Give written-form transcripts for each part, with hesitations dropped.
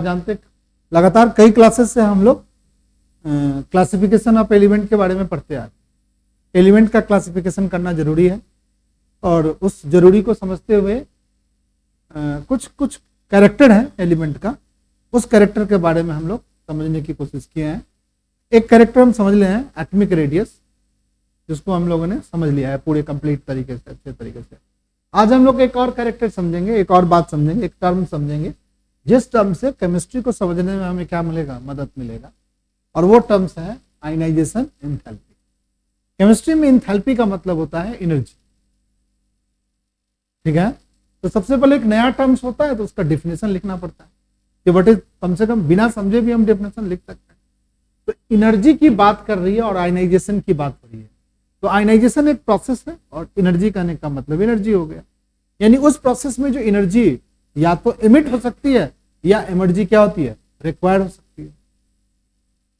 जानते लगातार कई क्लासेस से हम लोग क्लासिफिकेशन ऑफ एलिमेंट के बारे में पढ़ते आ रहे हैं। एलिमेंट का क्लासिफिकेशन करना जरूरी है और उस जरूरी को समझते हुए कुछ कुछ कैरेक्टर है एलिमेंट का, उस कैरेक्टर के बारे में हम लोग समझने की कोशिश किए हैं। एक कैरेक्टर हम समझ ले हैं एटॉमिक रेडियस, जिसको हम लोगों ने समझ लिया है पूरे कंप्लीट तरीके से, अच्छे तरीके से। आज हम लोग एक और कैरेक्टर समझेंगे, एक और बात समझेंगे, एक टर्म समझेंगे जिस टर्म से केमिस्ट्री को समझने में हमें क्या मिलेगा, मदद मिलेगा, और वो टर्म्स है आयनाइजेशन एंथैल्पी। केमिस्ट्री में एंथैल्पी का मतलब होता है एनर्जी, ठीक है। तो सबसे पहले एक नया टर्म्स होता है तो उसका डेफिनेशन लिखना पड़ता है कि व्हाट इज, कम से कम बिना समझे भी हम डेफिनेशन लिख सकते हैं। तो एनर्जी की बात कर रही है और आयनाइजेशन की बात हो रही है। तो आयनाइजेशन एक प्रोसेस है और एनर्जी कहने का मतलब एनर्जी हो गया, यानी उस प्रोसेस में जो एनर्जी या तो इमिट हो सकती है या एनर्जी क्या होती है, रिक्वायर्ड हो सकती है।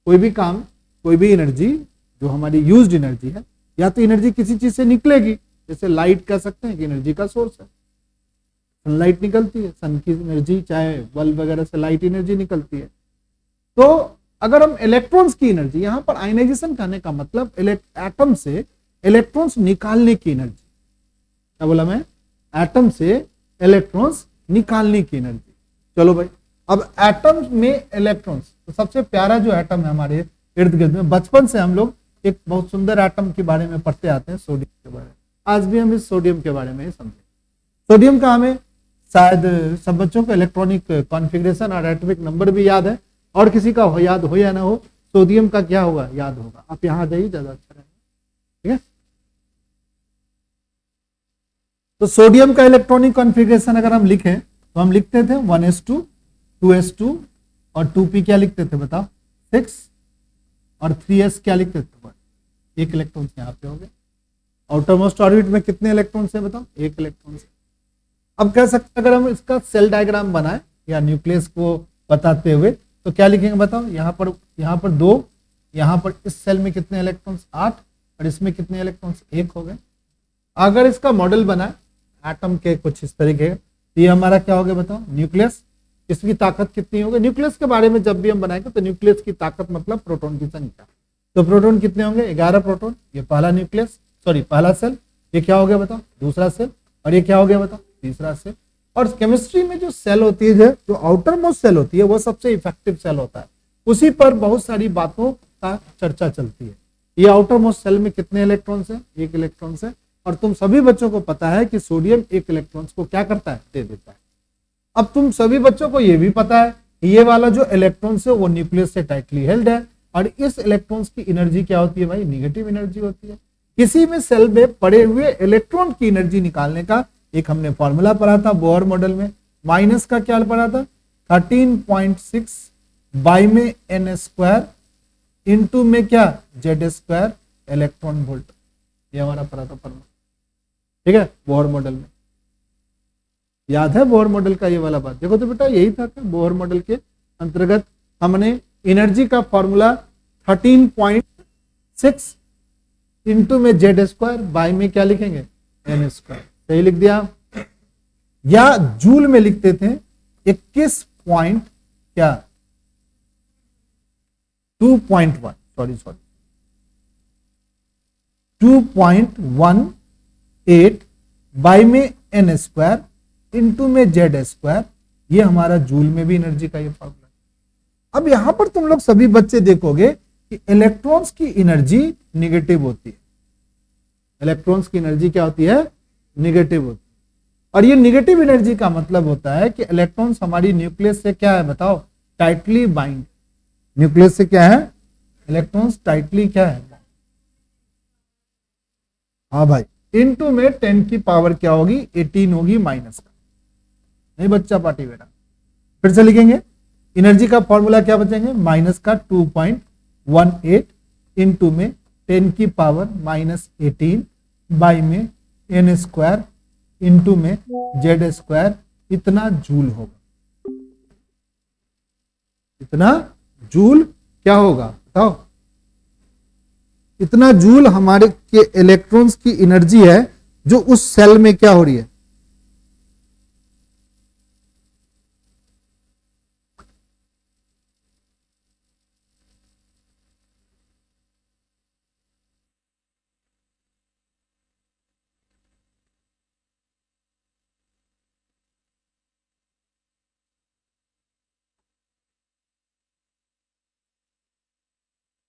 कोई भी काम, कोई भी एनर्जी जो हमारी यूज्ड एनर्जी है, या तो एनर्जी किसी चीज से निकलेगी, जैसे लाइट कह सकते हैं कि एनर्जी का सोर्स है, सनलाइट निकलती है, सन की एनर्जी, चाहे बल्ब वगैरह से लाइट एनर्जी निकलती है। तो अगर हम इलेक्ट्रॉन्स की एनर्जी, यहां पर आयनाइजेशन कहने का मतलब एटम से इलेक्ट्रॉन्स निकालने की एनर्जी, क्या बोला मैं, एटम से इलेक्ट्रॉन्स निकालने की एनर्जी। चलो भाई, अब एटम में इलेक्ट्रॉन्स, तो सबसे प्यारा जो एटम है हमारे इर्द गिर्द में, बचपन से हम लोग एक बहुत सुंदर एटम के बारे में पढ़ते आते हैं, सोडियम के बारे में। आज भी हम इस सोडियम के बारे में ही समझें। सोडियम का हमें शायद सब बच्चों को इलेक्ट्रॉनिक कॉन्फ़िगरेशन और एटॉमिक नंबर भी याद है, और किसी का याद हो या ना हो, सोडियम का क्या होगा, याद होगा। आप यहां जाइए, ज्यादा अच्छा रहेगा, ठीक है। तो सोडियम का इलेक्ट्रॉनिक कॉन्फ़िगरेशन अगर हम लिखें तो हम लिखते थे 1s2 2s2 और 2p क्या लिखते थे बताओ, 6, और 3s क्या लिखते थे, 1। एक इलेक्ट्रॉन यहाँ पे हो गए। आउटर मोस्ट ऑर्बिट में कितने इलेक्ट्रॉन है बताओ, एक इलेक्ट्रॉन है। अब कह सकते अगर हम इसका सेल डायग्राम बनाए या न्यूक्लियस को बताते हुए तो क्या लिखेंगे बताओ, यहाँ पर 2, यहाँ पर इस सेल में कितने इलेक्ट्रॉन्स, 8, और इसमें कितने इलेक्ट्रॉन्स, 1 हो गए। अगर इसका मॉडल बनाए एटम के कुछ इस तरीके, ये हमारा क्या हो गया बताओ, न्यूक्लियस। इसकी ताकत कितनी होगी, न्यूक्लियस के बारे में जब भी हम बनाएंगे तो न्यूक्लियस की ताकत मतलब प्रोटॉन की संख्या। तो प्रोटॉन कितने होंगे, 11 प्रोटॉन। ये पहला न्यूक्लियस, सॉरी पहला सेल। ये क्या हो गया बताओ, दूसरा सेल। और ये क्या हो गया बताओ, तीसरा सेल। और केमिस्ट्री में जो सेल होती है, जो आउटर मोस्ट सेल होती है, वो सबसे इफेक्टिव सेल होता है। उसी पर बहुत सारी बातों का चर्चा चलती है। ये आउटर मोस्ट सेल में कितने इलेक्ट्रॉन्स है, एक इलेक्ट्रॉन है। और तुम सभी बच्चों को पता है कि सोडियम एक इलेक्ट्रॉन्स को क्या करता है, दे देता है। अब तुम सभी बच्चों को यह भी पता है ये वाला जो इलेक्ट्रॉन्स है वो न्यूक्लियस से टाइटली हेल्ड है, और इस इलेक्ट्रॉन्स की एनर्जी क्या होती है भाई, निगेटिव एनर्जी होती है। किसी भी सेल में पड़े हुए इलेक्ट्रॉन की एनर्जी निकालने का एक हमने फॉर्मूला पढ़ा था बोहर मॉडल में। माइनस का क्या पढ़ा था, 13.6 बाई में n² इंटू में क्या, Z² इलेक्ट्रॉन वोल्ट। ये हमारा पढ़ा था फॉर्मूला, ठीक है, बोहर मॉडल में। याद है बोहर मॉडल का ये वाला बात, देखो तो बेटा यही था कि बोहर मॉडल के अंतर्गत हमने एनर्जी का फॉर्मूला 13.6 इंटू में Z² बाई में क्या लिखेंगे, n²। सही लिख दिया। या जूल में लिखते थे 21 पॉइंट क्या 2.1, सॉरी 2.18 बाई में n² इंटू में Z²। ये हमारा जूल में भी एनर्जी का ये फॉर्मूला। अब यहां पर तुम लोग सभी बच्चे देखोगे कि इलेक्ट्रॉन्स की एनर्जी निगेटिव होती है। इलेक्ट्रॉन्स की एनर्जी क्या होती है, निगेटिव होती है। और ये निगेटिव एनर्जी का मतलब होता है कि इलेक्ट्रॉन्स हमारी न्यूक्लियस से क्या है बताओ, टाइटली बाइंड। न्यूक्लियस से क्या है, इलेक्ट्रॉन्स टाइटली क्या है, हाँ भाई। इनटू में 10 की पावर क्या होगी, 18 होगी माइनस का। नहीं बच्चा पार्टी बेटा, फिर से लिखेंगे। एनर्जी का फॉर्मूला क्या बचेंगे, माइनस का 2.18 इंटू में 10 की पावर -18 बाई में n² इंटू में Z²। इतना जूल होगा, इतना जूल क्या होगा बताओ, इतना जूल हमारे के इलेक्ट्रॉन्स की एनर्जी है जो उस सेल में क्या हो रही है,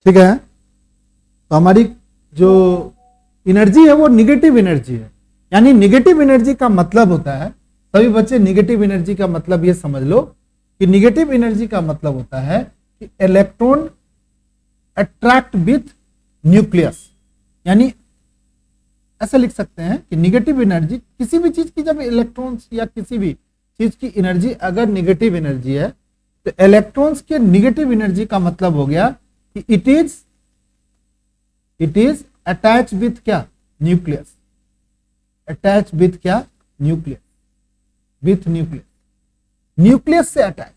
ठीक है। तो हमारी जो एनर्जी है वो निगेटिव एनर्जी है, यानी निगेटिव एनर्जी का मतलब होता है, सभी बच्चे निगेटिव एनर्जी का मतलब ये समझ लो कि निगेटिव एनर्जी का मतलब होता है कि इलेक्ट्रॉन अट्रैक्ट विथ न्यूक्लियस, यानी ऐसा लिख सकते हैं कि निगेटिव एनर्जी किसी भी चीज की, जब इलेक्ट्रॉन्स या किसी भी चीज की एनर्जी अगर निगेटिव एनर्जी है तो इलेक्ट्रॉन्स के निगेटिव एनर्जी का मतलब हो गया कि इट इज अटैच विथ क्या, न्यूक्लियस, अटैच विथ क्या, न्यूक्लियस, विथ न्यूक्लियस, न्यूक्लियस से अटैच,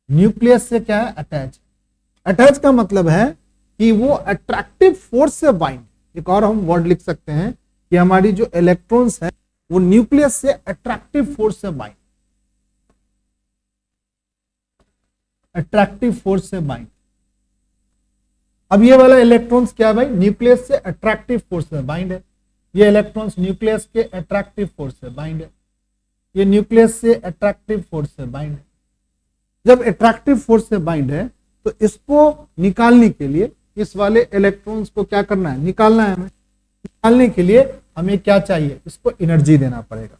न्यूक्लियस से क्या है, अटैच। अटैच का मतलब है कि वो अट्रैक्टिव फोर्स से बाइंड, एक और हम वर्ड लिख सकते हैं कि हमारी जो इलेक्ट्रॉन्स है वो न्यूक्लियस से अट्रैक्टिव फोर्स से बाइंड, अट्रैक्टिव फोर्स से बाइंड। अब ये वाला इलेक्ट्रॉन्स क्या है भाई, न्यूक्लियस से अट्रैक्टिव फोर्स से बाइंड है, ये इलेक्ट्रॉन्स न्यूक्लियस के अट्रैक्टिव फोर्स से बाइंड है, ये न्यूक्लियस से अट्रैक्टिव फोर्स से बाइंड है। जब अट्रैक्टिव फोर्स से बाइंड है तो इसको निकालने के लिए, इस वाले इलेक्ट्रॉन्स को क्या करना है, निकालना है हमें। निकालने के लिए हमें क्या चाहिए, इसको एनर्जी देना पड़ेगा,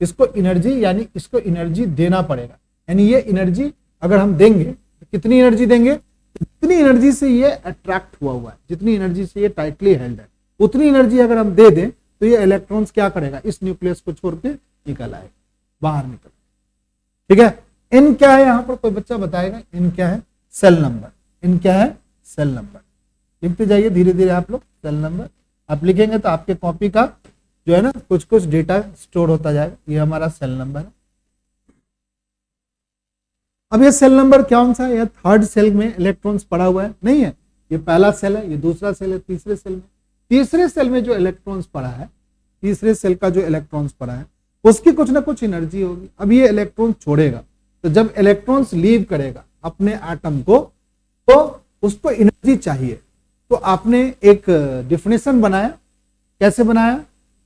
इसको एनर्जी, यानी इसको एनर्जी देना पड़ेगा। यानी ये एनर्जी अगर हम देंगे तो कितनी एनर्जी देंगे, जितनी एनर्जी से ये अट्रैक्ट हुआ है, जितनी एनर्जी से ये टाइटली हेल्ड है, उतनी एनर्जी अगर हम दे दें तो ये इलेक्ट्रॉन्स क्या करेगा, इस न्यूक्लियस को छोड़ के निकल आएगा, बाहर निकल। ठीक है। एन क्या है, यहां पर कोई बच्चा बताएगा एन क्या है, सेल नंबर। एन क्या है, सेल नंबर। लिखते जाइए धीरे धीरे आप लोग, सेल नंबर आप लिखेंगे तो आपके कॉपी का जो है ना कुछ कुछ डेटा स्टोर होता जाएगा। ये हमारा सेल नंबर है। अब ये सेल नंबर कौन सा है, थर्ड सेल में इलेक्ट्रॉन्स पड़ा हुआ है, नहीं है, ये पहला सेल है, ये दूसरा सेल है, तीसरे सेल में, तीसरे सेल में जो इलेक्ट्रॉन्स पड़ा है, तीसरे सेल का जो इलेक्ट्रॉन्स पड़ा है उसकी कुछ ना कुछ एनर्जी होगी। अब ये इलेक्ट्रॉन छोड़ेगा, तो जब इलेक्ट्रॉन्स लीव करेगा अपने एटम को तो उसको एनर्जी चाहिए। तो आपने एक डिफिनेशन बनाया, कैसे बनाया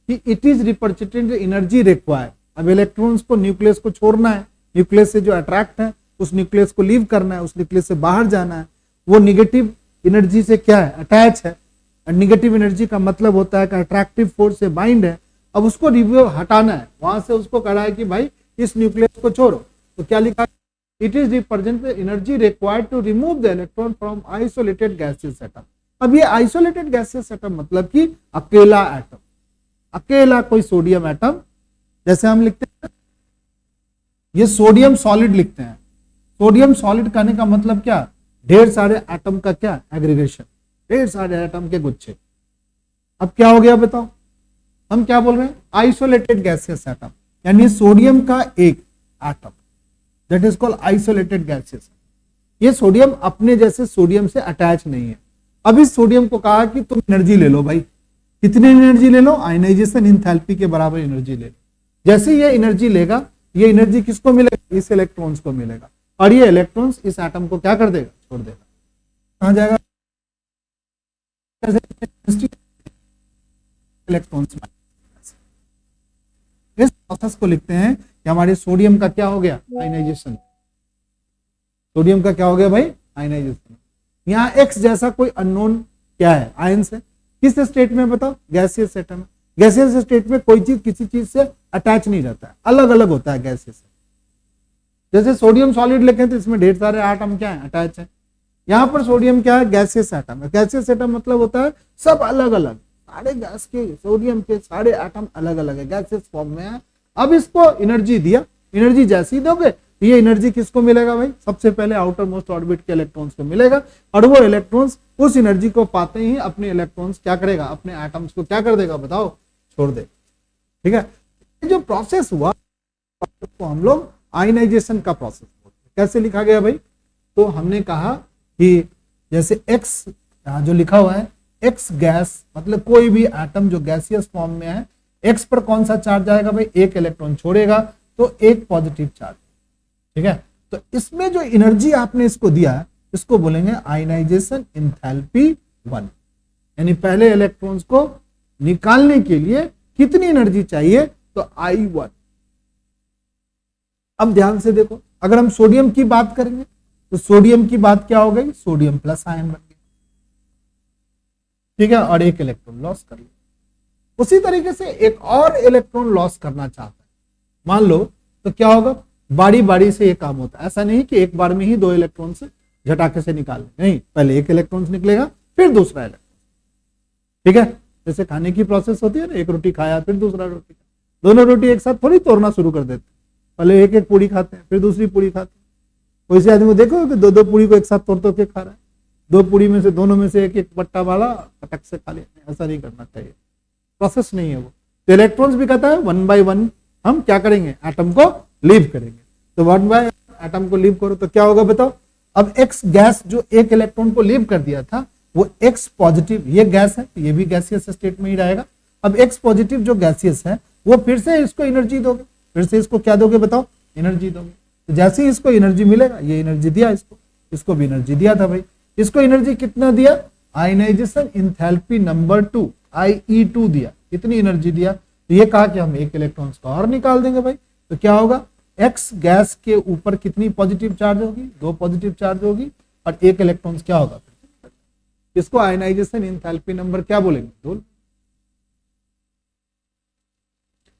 कि it is represented energy required. अब इलेक्ट्रॉन्स को न्यूक्लियस को छोड़ना है, न्यूक्लियस से जो अट्रैक्ट है उस न्यूक्लियस को लीव करना है, उस न्यूक्लियस से बाहर जाना है, वो निगेटिव एनर्जी से क्या है, अटैच है। निगेटिव एनर्जी का मतलब होता है कि अट्रैक्टिव फोर्स से बाइंड है। अब उसको रिव्यू हटाना है, वहां से उसको कहा है कि भाई इस न्यूक्लियस को छोड़ो, तो क्या लिखा, it is represent the energy required to remove the electron from isolated gaseous atom. अब ये आइसोलेटेड गैसियस एटम मतलब कि अकेला एटम, अकेला कोई सोडियम एटम, जैसे हम लिखते हैं ये सोडियम सॉलिड लिखते हैं। सोडियम सॉलिड कहने का मतलब क्या, ढेर सारे एटम का क्या, एग्रीगेशन, ढेर सारे एटम के गुच्छे। अब क्या हो गया बताओ, हम क्या बोल रहे हैं, आइसोलेटेड गैसियस एटम, यानी सोडियम का एक atom, that is called isolated gaseous. ये सोडियम अपने जैसे सोडियम से अटैच नहीं है। अब इस सोडियम को कहा कि तुम एनर्जी ले लो भाई, कितनी एनर्जी ले लो, आयनाइजेशन एंथैल्पी के बराबर एनर्जी ले लो। जैसे ये एनर्जी लेगा, ये एनर्जी किसको मिलेगा, इस इलेक्ट्रॉन्स को मिलेगा, और ये इलेक्ट्रॉन्स इस एटम को क्या कर देगा, छोड़ देगा। कहां जाएगा, इलेक्ट्रॉन्स। इस प्रोसेस को लिखते हैं कि हमारे सोडियम का क्या हो गया, आयनाइजेशन। सोडियम का क्या हो गया भाई, आयनाइजेशन। यहाँ एक्स जैसा कोई अननोन क्या है, आयंस है, किस स्टेट में बताओ, गैसियस एटम। गैसियस स्टेट में कोई चीज किसी चीज से अटैच नहीं रहता है, अलग अलग होता है गैसियस। जैसे सोडियम सॉलिड लिखें तो इसमें ढेर सारे एटम क्या है, अटैच है। यहाँ पर सोडियम क्या है, गैसियस एटम है। गैसियस एटम मतलब होता है सब अलग अलग, सारे गैस के, सोडियम के सारे एटम अलग अलग है, गैसियस फॉर्म में है। अब इसको एनर्जी दिया, एनर्जी जैसे ही दोगे तो ये एनर्जी किसको मिलेगा भाई, सबसे पहले आउटर मोस्ट ऑर्बिट के इलेक्ट्रॉन्स को मिलेगा, और वो इलेक्ट्रॉन्स उस एनर्जी को पाते ही अपने इलेक्ट्रॉन्स क्या करेगा, अपने एटम्स को क्या कर देगा बताओ, छोड़ दे। ठीक है। ये जो प्रोसेस हुआ तो हम लोग आयनाइजेशन का प्रोसेस बोलते हैं। कैसे लिखा गया भाई, तो हमने कहा कि जैसे एक्स यहाँ जो लिखा हुआ है, एक्स गैस मतलब कोई भी एटम जो गैसियस फॉर्म में है, एक्स पर कौन सा चार्ज आएगा भाई, एक इलेक्ट्रॉन छोड़ेगा तो एक पॉजिटिव चार्ज। ठीक है। तो इसमें जो एनर्जी आपने इसको दिया है, इसको बोलेंगे आयनाइजेशन एंथैल्पी 1, यानी पहले इलेक्ट्रॉन्स को निकालने के लिए कितनी एनर्जी चाहिए, तो I1। अब ध्यान से देखो, अगर हम सोडियम की बात करेंगे तो सोडियम की बात क्या हो गई, सोडियम प्लस आयन बन गया, ठीक है, और एक इलेक्ट्रॉन लॉस कर लिया। उसी तरीके से एक और इलेक्ट्रॉन लॉस करना चाहता है, मान लो, तो क्या होगा, बारी बारी से ये काम होता है। ऐसा नहीं कि एक बार में ही 2 इलेक्ट्रॉन से झटाके से निकाल नहीं, पहले एक इलेक्ट्रॉन निकलेगा फिर दूसरा इलेक्ट्रॉन, ठीक है। जैसे खाने की प्रोसेस होती है ना, एक रोटी खाया फिर दूसरा रोटी, दोनों रोटी एक साथ थोड़ी तोड़ना शुरू कर देते, पहले एक एक पूरी खाते हैं फिर दूसरी पूरी खाते हैं। कोई से आदमी देखो कि 2-2 पूरी को एक साथ तोड़ तोड़ के खा रहा है, 2 पूरी में से दोनों में से एक एक पट्टा वाला पटक से खा लेते, ऐसा नहीं करना चाहिए, प्रोसेस नहीं है वो। तो इलेक्ट्रॉन्स भी कहता है 1 by 1 हम क्या करेंगे, एटम को लीव करेंगे। तो 1 by एटम को लीव करो तो क्या होगा बताओ। अब एक्स गैस जो एक इलेक्ट्रॉन को लीव कर दिया था वो एक्स पॉजिटिव, ये गैस है तो ये भी गैसियस स्टेट में ही रहेगा। अब एक्स पॉजिटिव जो गैसियस है वो फिर से इसको एनर्जी दोगे, फिर से इसको क्या दोगे बताओ, एनर्जी दोगे। तो जैसे ही इसको एनर्जी मिलेगा, ये एनर्जी दिया इसको भी एनर्जी दिया था भाई, इसको एनर्जी कितना दिया, आयनाइजेशन इंथैल्पी नंबर 2 IE2 दिया, इतनी एनर्जी दिया। तो ये कहा कि हम एक इलेक्ट्रॉन का और निकाल देंगे भाई, तो क्या होगा, एक्स गैस के ऊपर कितनी पॉजिटिव चार्ज होगी, 2 पॉजिटिव चार्ज होगी और एक इलेक्ट्रॉन क्या होगा, इसको आयनाइजेशन इंथैल्पी नंबर क्या बोलेंगे, 2।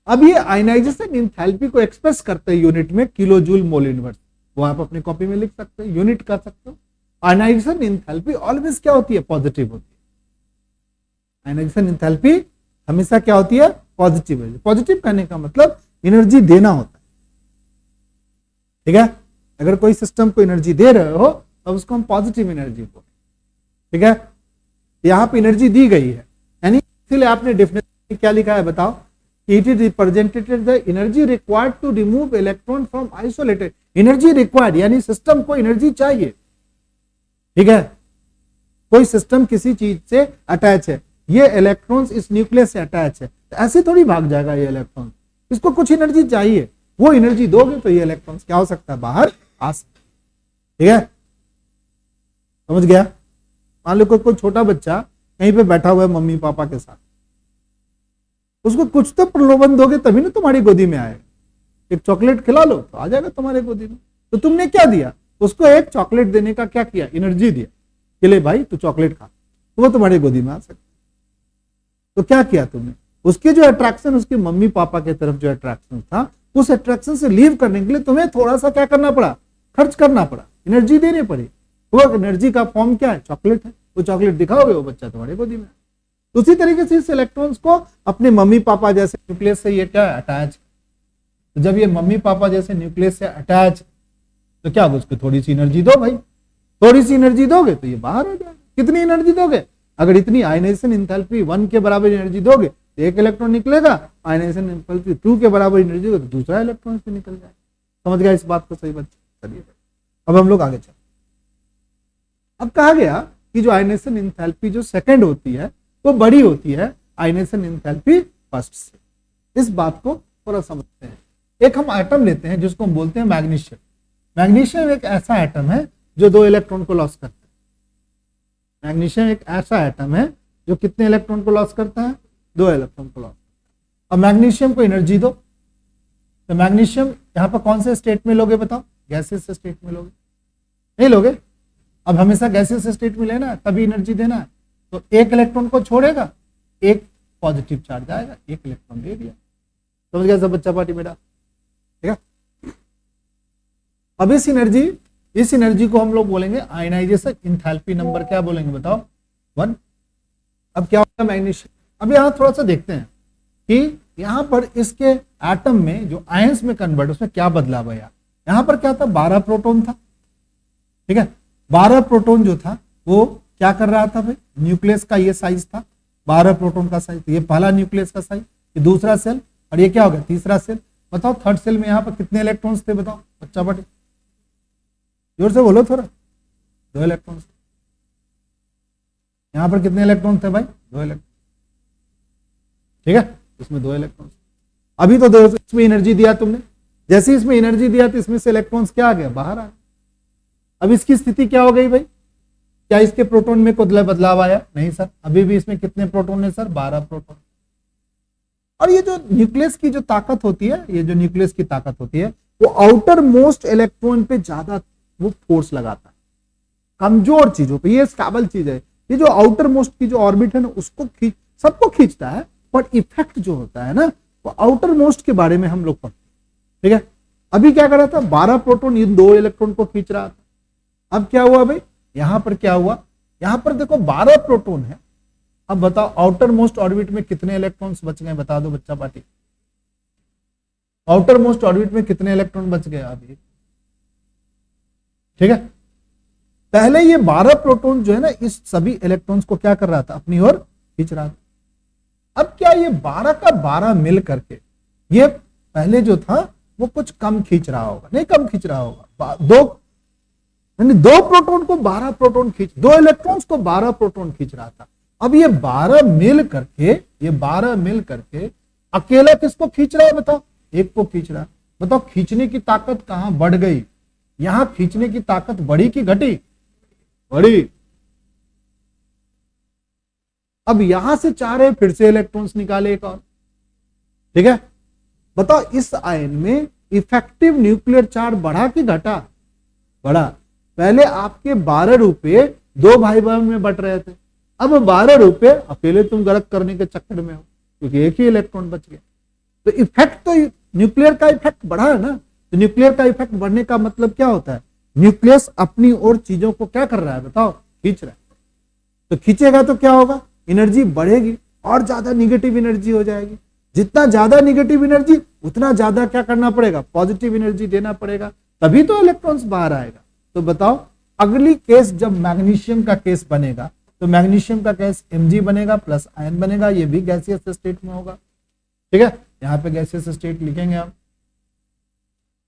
अब ये आयनाइजेशन इंथैल्पी को एक्सप्रेस करते हैं यूनिट में किलो जूल मोल इनवर्स, वो आप अपनी कॉपी में लिख सकते हैं, यूनिट कर सकते हो। आयनाइजेशन इंथैल्पी ऑलवेज क्या होती है, पॉजिटिव होती है। आयनाइजेशन इंथैल्पी हमेशा क्या होती है, पॉजिटिव है। पॉजिटिव कहने का मतलब एनर्जी देना होता है, ठीक है। अगर कोई सिस्टम को एनर्जी दे रहे हो तो उसको हम पॉजिटिव एनर्जी बोलते, ठीक है। यहां पे एनर्जी दी गई है, यानी इसलिए आपने डेफिनेशन क्या लिखा है बताओ, it is represented the energy required to remove electron from isolated. Energy required यानी सिस्टम को एनर्जी चाहिए, ठीक है। कोई सिस्टम किसी चीज से अटैच है, ये इलेक्ट्रॉन्स इस न्यूक्लियस से अटैच है, तो ऐसे थोड़ी भाग जाएगा ये इलेक्ट्रॉन, इसको कुछ एनर्जी चाहिए, वो एनर्जी दोगे तो ये इलेक्ट्रॉन्स क्या हो सकता है, बाहर आ सकता है, ठीक है। समझ गया। मान लो कोई छोटा बच्चा कहीं पे बैठा हुआ है मम्मी पापा के साथ, उसको कुछ तो प्रलोभन दोगे तभी ना तुम्हारी गोदी में आएगा। एक चॉकलेट खिला लो तो आ जाएगा तुम्हारे गोदी में। तो तुमने क्या दिया उसको, एक चॉकलेट देने का क्या किया, एनर्जी दिया कि ले भाई तू चॉकलेट खा, तो वो तुम्हारी गोदी में आ सकता। तो क्या किया तुमने, उसके जो अट्रैक्शन, उसके मम्मी पापा के तरफ जो अट्रैक्शन था, उस अट्रैक्शन से लीव करने के लिए तुम्हें थोड़ा सा क्या करना पड़ा, खर्च करना पड़ा, एनर्जी देनी पड़ी। वो एनर्जी का फॉर्म क्या है, चॉकलेट है। वो चॉकलेट दिखाओगे वो बच्चा तुम्हारे गोदी में। उसी तरीके से इस इलेक्ट्रॉन्स को अपने मम्मी पापा जैसे न्यूक्लियस से ये क्या अटैच, तो जब ये मम्मी पापा जैसे न्यूक्लियस से अटैच, तो क्या उसको थोड़ी सी एनर्जी दो भाई, थोड़ी सी एनर्जी दोगे तो ये बाहर हो जाएगा। कितनी एनर्जी दोगे, अगर इतनी आयनाइजेशन इंथैल्पी 1 के बराबर एनर्जी दोगे तो एक इलेक्ट्रॉन निकलेगा, आयनाइजेशन इंथैल्पी 2 के बराबर एनर्जी दोगे तो दूसरा इलेक्ट्रॉन से निकल जाएगा। समझ गया इस बात को सही बच्चे। चलिए अब हम लोग आगे चलते। अब कहा गया कि जो आयनाइजेशन इंथैल्पी जो सेकंड होती है वो बड़ी होती है आयनाइजेशन इंथैल्पी फर्स्ट से। इस बात को थोड़ा समझते हैं। एक हम एटम लेते हैं जिसको हम बोलते हैं मैग्नीशियम। मैग्नीशियम एक ऐसा एटम है जो 2 इलेक्ट्रॉन को लॉस करता है। मैग्नीशियम एक ऐसा एटम है जो कितने इलेक्ट्रॉन को लॉस करता है, 2 इलेक्ट्रॉन को लॉस करता है। अब मैग्नीशियम को एनर्जी दो, तो मैग्नीशियम यहाँ पर कौन से स्टेट में लोगे बताओ, गैसियस स्टेट में लोगे, नहीं लोगे। अब हमेशा गैसियस स्टेट में लेना है तभी एनर्जी देना है, तो एक इलेक्ट्रॉन को छोड़ेगा, एक पॉजिटिव चार्ज आएगा, एक इलेक्ट्रॉन दे दिया। समझ गया सब बच्चा पार्टी बेटा, ठीक है। अब इस एनर्जी को हम लोग बोलेंगे आयनाइजेशन इंथैल्पी नंबर, क्या बोलेंगे बताओ, 1। अब क्या होगा मैग्नीशियम, अब यहां थोड़ा सा देखते हैं कि यहां पर इसके एटम में जो आयंस में कन्वर्ट, उसमें क्या बदलाव आया। यहां पर क्या था, 12 प्रोटॉन था, ठीक है। 12 प्रोटॉन जो था वो क्या कर रहा था भाई, न्यूक्लियस का ये साइज था 12 प्रोटॉन का साइज, तो ये पहला न्यूक्लियस का साइज, ये दूसरा सेल, और ये क्या हो गया तीसरा सेल। बताओ थर्ड सेल में यहाँ पर कितने इलेक्ट्रॉन्स थे बताओ बच्चा पार्टी, जोर से बोलो थोड़ा। 2 इलेक्ट्रॉन्स। यहाँ पर कितने इलेक्ट्रॉन थे भाई, 2 इलेक्ट्रॉन, ठीक है। इसमें 2 इलेक्ट्रॉन्स। अभी तो इसमें एनर्जी दिया तुमने, जैसे इसमें एनर्जी दिया तो इसमें से इलेक्ट्रॉन्स क्या आ गया, बाहर आ गए। अब इसकी स्थिति क्या हो गई भाई, क्या इसके प्रोटॉन में कोई बदलाव आया, नहीं सर। अभी भी इसमें कितने प्रोटॉन है सर, 12 प्रोटॉन। और ये जो न्यूक्लियस की जो ताकत होती है, ये जो न्यूक्लियस की ताकत होती है वो आउटर मोस्ट इलेक्ट्रॉन पे ज्यादा वो फोर्स लगाता है कमजोर चीजों पे। ये स्टेबल चीज है, ये जो आउटर मोस्ट की जो ऑर्बिट है ना उसको सबको खींचता है, बट इफेक्ट जो होता है ना वो आउटर मोस्ट के बारे में हम लोग पढ़ते हैं। ठीक है, अभी क्या कर रहा था, 12 प्रोटॉन इन 2 इलेक्ट्रॉन को खींच रहा था। अब क्या हुआ भाई, यहां पर क्या हुआ, यहां पर देखो 12 प्रोटॉन है। अब बताओ आउटर मोस्ट ऑर्बिट में कितने इलेक्ट्रॉन्स बच गए, बता दो बच्चा पार्टी। आउटर मोस्ट ऑर्बिट में कितने इलेक्ट्रॉन बच गए अभी। ठीक है, पहले ये 12 प्रोटॉन जो है ना इस सभी इलेक्ट्रॉन्स को क्या कर रहा था, अपनी ओर खींच रहा था। अब क्या ये 12 का 12 मिल करके ये पहले जो था वो कुछ कम खींच रहा होगा, नहीं कम खींच रहा होगा। दो प्रोटॉन को 12 प्रोटॉन खींच, 2 इलेक्ट्रॉन्स को 12 प्रोटॉन खींच रहा था। अब ये 12 मिल करके अकेला किसको खींच रहा है बताओ, एक को खींच रहा है। बताओ खींचने की ताकत कहां बढ़ गई, यहां खींचने की ताकत बढ़ी कि घटी, बढ़ी। अब यहां से चाह रहे फिर से इलेक्ट्रॉन्स निकाले एक और। ठीक है, बताओ इस आयन में इफेक्टिव न्यूक्लियर चार्ज बढ़ा कि घटा, बढ़ा। पहले आपके 12 रुपए 2 भाई बहन में बट रहे थे, अब 12 रुपए अकेले तुम गलत करने के चक्कर में हो क्योंकि एक ही इलेक्ट्रॉन बच गया। तो इफेक्ट तो न्यूक्लियर का इफेक्ट बढ़ा है ना। तो न्यूक्लियर का इफेक्ट बढ़ने का मतलब क्या होता है, न्यूक्लियस अपनी ओर चीजों को क्या कर रहा है बताओ, खींच रहा है। तो खींचेगा तो क्या होगा, एनर्जी बढ़ेगी और ज्यादा निगेटिव एनर्जी हो जाएगी। जितना ज्यादा निगेटिव एनर्जी उतना ज्यादा क्या करना पड़ेगा, पॉजिटिव एनर्जी देना पड़ेगा, तभी तो इलेक्ट्रॉन्स बाहर आएगा। तो बताओ अगली केस जब मैग्नीशियम का केस बनेगा तो मैग्नीशियम का केस Mg बनेगा प्लस आयन बनेगा, ये भी गैसियस स्टेट में होगा। ठीक है, यहां पे गैसियस स्टेट लिखेंगे हम।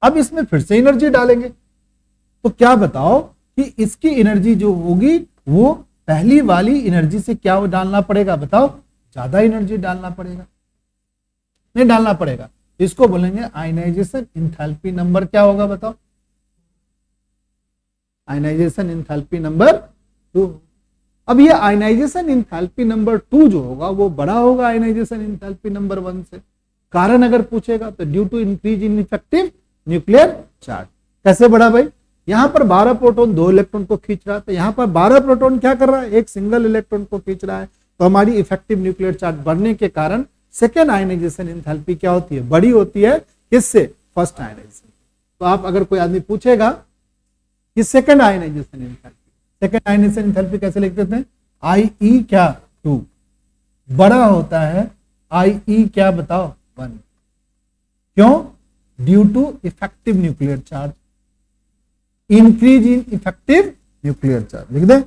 अब इसमें फिर से एनर्जी डालेंगे तो क्या बताओ कि इसकी एनर्जी जो होगी वो पहली वाली एनर्जी से क्या डालना पड़ेगा बताओ, ज्यादा एनर्जी डालना पड़ेगा, नहीं डालना पड़ेगा। इसको बोलेंगे आयनाइजेशन इंथैल्पी नंबर क्या होगा बताओ, आयनाइजेशन इंथैल्पी नंबर 2। अब ये आयनाइजेशन इंथैल्पी नंबर 2 जो होगा वो बड़ा होगा आयनाइजेशन इंथैल्पी नंबर 1 से। कारण अगर पूछेगा तो due to increase in effective nuclear charge. कैसे बढ़ा भाई, यहां पर 12 प्रोटॉन 2 इलेक्ट्रॉन को खींच रहा था, यहां पर 12 प्रोटॉन क्या कर रहा है, एक सिंगल इलेक्ट्रॉन को खींच रहा है। तो हमारी इफेक्टिव न्यूक्लियर चार्ज बढ़ने के कारण सेकेंड आयनाइजेशन इंथैल्पी क्या होती है, बड़ी होती है। किससे, फर्स्ट आयनाइजेशन। तो आप अगर कोई आदमी पूछेगा कि second ionisation enthalpy, second ionisation enthalpy कैसे लिख देते हैं, IE क्या 2 बड़ा होता है, IE क्या बताओ 1। क्यों, due to effective nuclear charge, increase in effective nuclear charge लिख दे।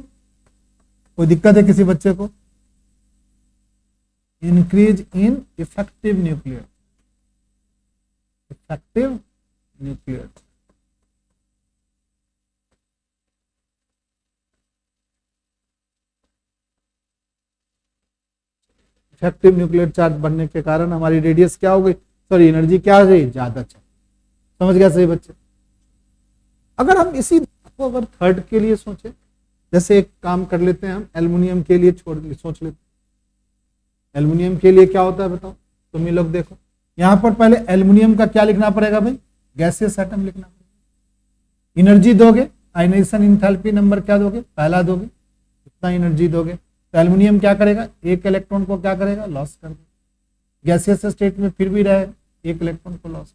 कोई दिक्कत है किसी बच्चे को, increase in effective nuclear, effective nuclear. Effective nuclear charge बढ़ने के कारण हमारी रेडियस क्या हो गई, सॉरी एनर्जी क्या हो गई, ज्यादा। समझ गया सही बच्चे। अगर हम इसी को अगर थर्ड के लिए सोचे, जैसे एक काम कर लेते हैं हम एल्युमिनियम के लिए सोच लेते हैं। एल्युमिनियम के लिए क्या होता है बताओ, तुम ये लोग देखो, यहां पर पहले एल्युमिनियम का क्या लिखना पड़ेगा भाई, गैसियस एटम लिखना पड़ेगा। एनर्जी दोगे, आयनाइजेशन इंथैल्पी नंबर क्या दोगे, पहला दोगे, इतना एनर्जी दोगे। तो एल्युमिनियम क्या करेगा, एक इलेक्ट्रॉन को क्या करेगा, लॉस कर देगा। गैसियस स्टेट में फिर भी रहेगा, एक इलेक्ट्रॉन को लॉस।